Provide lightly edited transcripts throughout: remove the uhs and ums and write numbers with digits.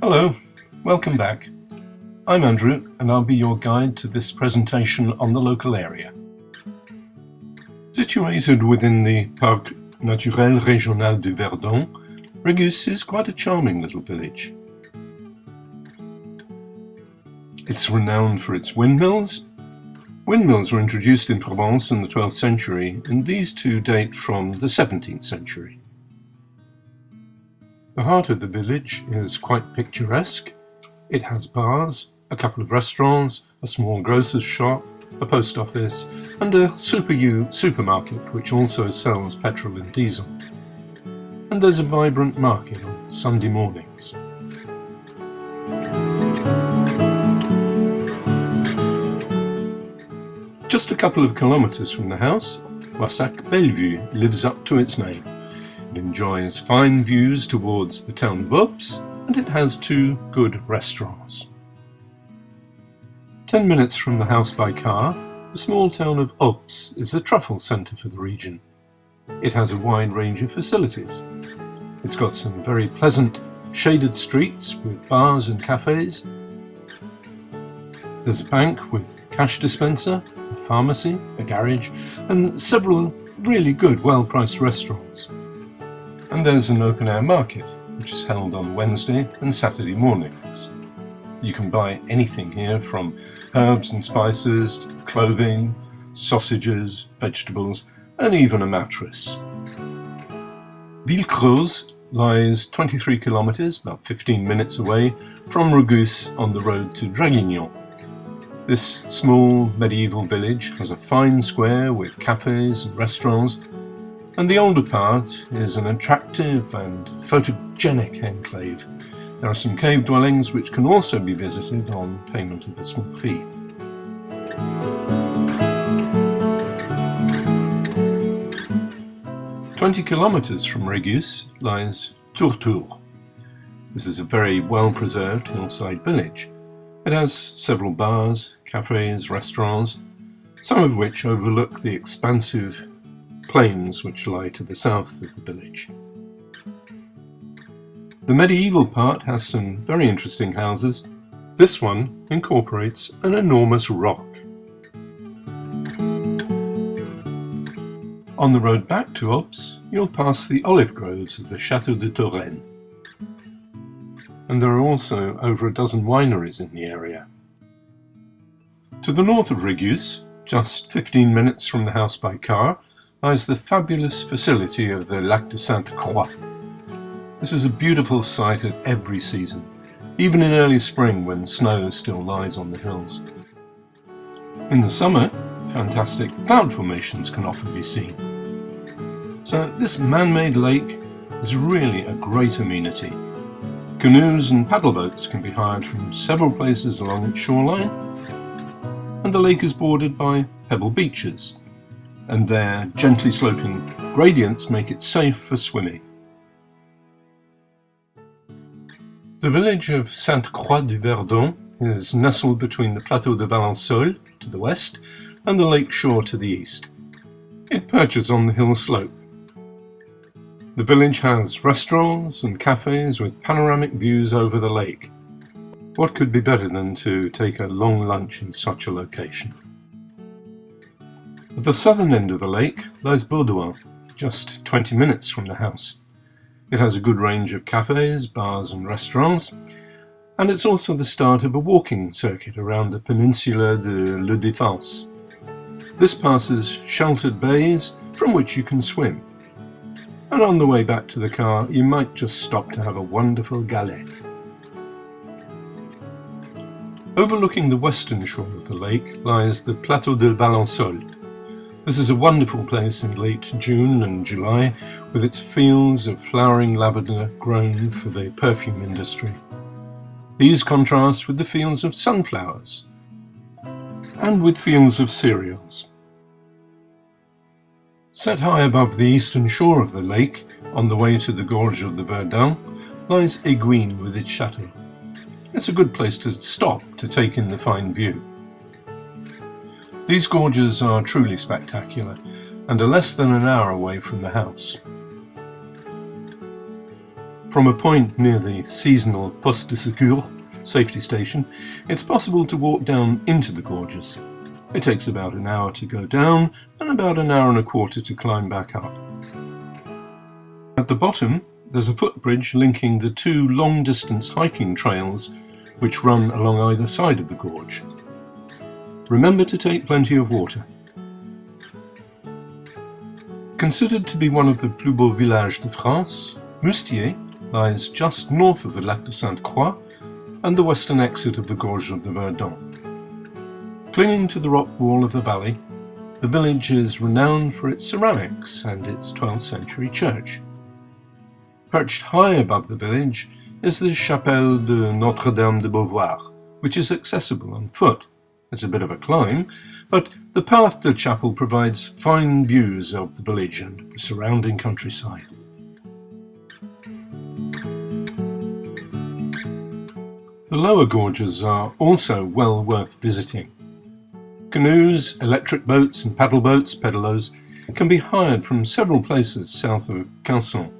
Hello, welcome back. I'm Andrew and I'll be your guide to this presentation on the local area. Situated within the Parc Naturel Régional du Verdon, Régus is quite a charming little village. It's renowned for its windmills. Windmills were introduced in Provence in the 12th century, and these two date from the 17th century. The heart of the village is quite picturesque. It has bars, a couple of restaurants, a small grocer's shop, a post office, and a Super U supermarket which also sells petrol and diesel. And there's a vibrant market on Sunday mornings. Just a couple of kilometres from the house, Boissac Bellevue lives up to its name. It enjoys fine views towards the town of Ops, and it has two good restaurants. 10 minutes from the house by car, the small town of Ops is the truffle centre for the region. It has a wide range of facilities. It's got some very pleasant shaded streets with bars and cafes. There's a bank with cash dispenser, a pharmacy, a garage, and several really good, well-priced restaurants. And there's an open-air market, which is held on Wednesday and Saturday mornings. You can buy anything here, from herbs and spices, to clothing, sausages, vegetables, and even a mattress. Villecreuse lies 23 kilometres, about 15 minutes away, from Régus on the road to Draguignan. This small medieval village has a fine square with cafes and restaurants, and the older part is an attractive and photogenic enclave. There are some cave dwellings which can also be visited on payment of a small fee. "20 kilometres from Régus lies Tourtour. This is a very well-preserved hillside village. It has several bars, cafes, restaurants, some of which overlook the expansive plains which lie to the south of the village. The medieval part has some very interesting houses. This one incorporates an enormous rock. On the road back to Ops, you'll pass the olive groves of the Château de Touraine. And there are also over a dozen wineries in the area. To the north of Régus, just 15 minutes from the house by car, lies the fabulous facility of the Lac de Sainte-Croix. This is a beautiful sight at every season, even in early spring when snow still lies on the hills. In the summer, fantastic cloud formations can often be seen. So this man-made lake is really a great amenity. Canoes and paddle boats can be hired from several places along its shoreline, and the lake is bordered by pebble beaches, and their gently sloping gradients make it safe for swimming. The village of Sainte-Croix du Verdon is nestled between the Plateau de Valensole to the west and the lake shore to the east. It perches on the hill slope. The village has restaurants and cafes with panoramic views over the lake. What could be better than to take a long lunch in such a location? At the southern end of the lake lies Baudouin, just 20 minutes from the house. It has a good range of cafes, bars and restaurants, and it's also the start of a walking circuit around the peninsula de La Défense. This passes sheltered bays from which you can swim. And on the way back to the car, you might just stop to have a wonderful galette. Overlooking the western shore of the lake lies the Plateau de Valensole. This is a wonderful place in late June and July, with its fields of flowering lavender grown for the perfume industry. These contrast with the fields of sunflowers and with fields of cereals. Set high above the eastern shore of the lake, on the way to the gorge of the Verdun, lies Éguines with its chateau. It's a good place to stop to take in the fine view. These gorges are truly spectacular and are less than an hour away from the house. From a point near the seasonal poste de secours safety station, it's possible to walk down into the gorges. It takes about an hour to go down and about an hour and a quarter to climb back up. At the bottom, there's a footbridge linking the two long-distance hiking trails which run along either side of the gorge. Remember to take plenty of water. Considered to be one of the plus beaux villages de France, Moustier lies just north of the Lac de Sainte-Croix and the western exit of the gorge of the Verdon. Clinging to the rock wall of the valley, the village is renowned for its ceramics and its 12th century church. Perched high above the village is the Chapelle de Notre-Dame de Beauvoir, which is accessible on foot. It's a bit of a climb, but the path to the chapel provides fine views of the village and the surrounding countryside. The lower gorges are also well worth visiting. Canoes, electric boats and paddle boats, pedalos, can be hired from several places south of Quinçon.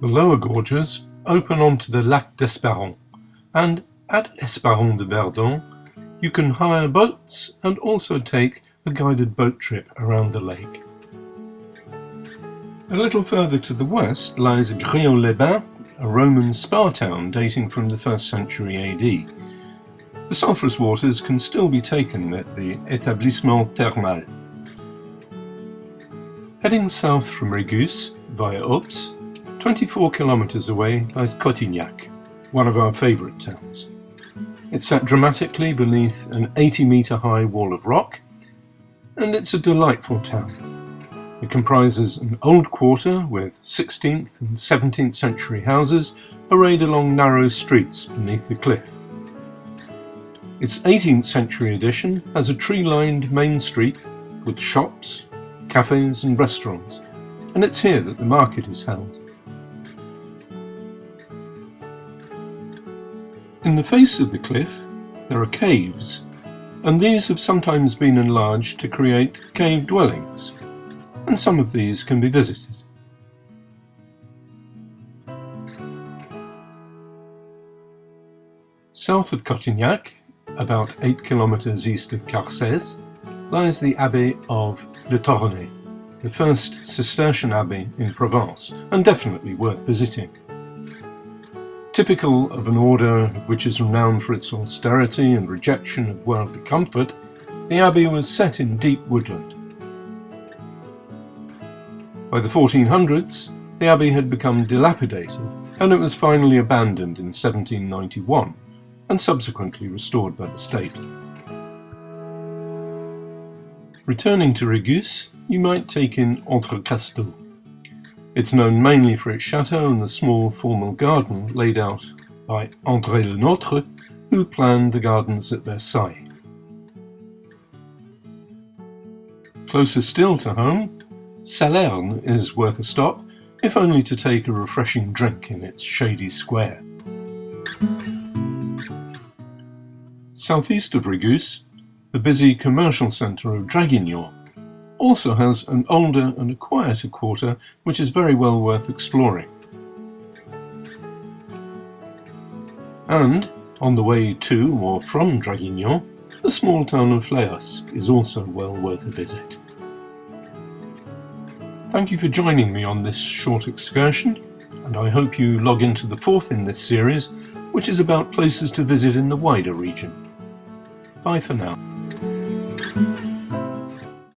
The lower gorges open onto the Lac d'Esparon, and at Esparon de Verdon you can hire boats and also take a guided boat trip around the lake. A little further to the west lies Griot-les-Bains, a Roman spa town dating from the 1st century AD. The sulphurous waters can still be taken at the Établissement Thermal. Heading south from Régus via Ops, 24 kilometers away lies Cotignac, one of our favourite towns. It's set dramatically beneath an 80-metre high wall of rock, and it's a delightful town. It comprises an old quarter with 16th and 17th century houses arrayed along narrow streets beneath the cliff. Its 18th century addition has a tree-lined main street with shops, cafes and restaurants, and it's here that the market is held. In the face of the cliff there are caves, and these have sometimes been enlarged to create cave dwellings, and some of these can be visited. South of Cotignac, about 8 kilometers east of Carcès, lies the Abbey of Le Tournai, the first Cistercian abbey in Provence, and definitely worth visiting. Typical of an order which is renowned for its austerity and rejection of worldly comfort, the abbey was set in deep woodland. By the 1400s, the abbey had become dilapidated, and it was finally abandoned in 1791, and subsequently restored by the state. Returning to Régus, you might take in Entrecastot. It's known mainly for its chateau and the small formal garden laid out by André Le Nôtre, who planned the gardens at Versailles. Closer still to home, Salerne is worth a stop, if only to take a refreshing drink in its shady square. Southeast of Régus, the busy commercial centre of Draguignan also has an older and a quieter quarter which is very well worth exploring. And, on the way to or from Draguignan, the small town of Fléas is also well worth a visit. Thank you for joining me on this short excursion, and I hope you log into the fourth in this series, which is about places to visit in the wider region. Bye for now.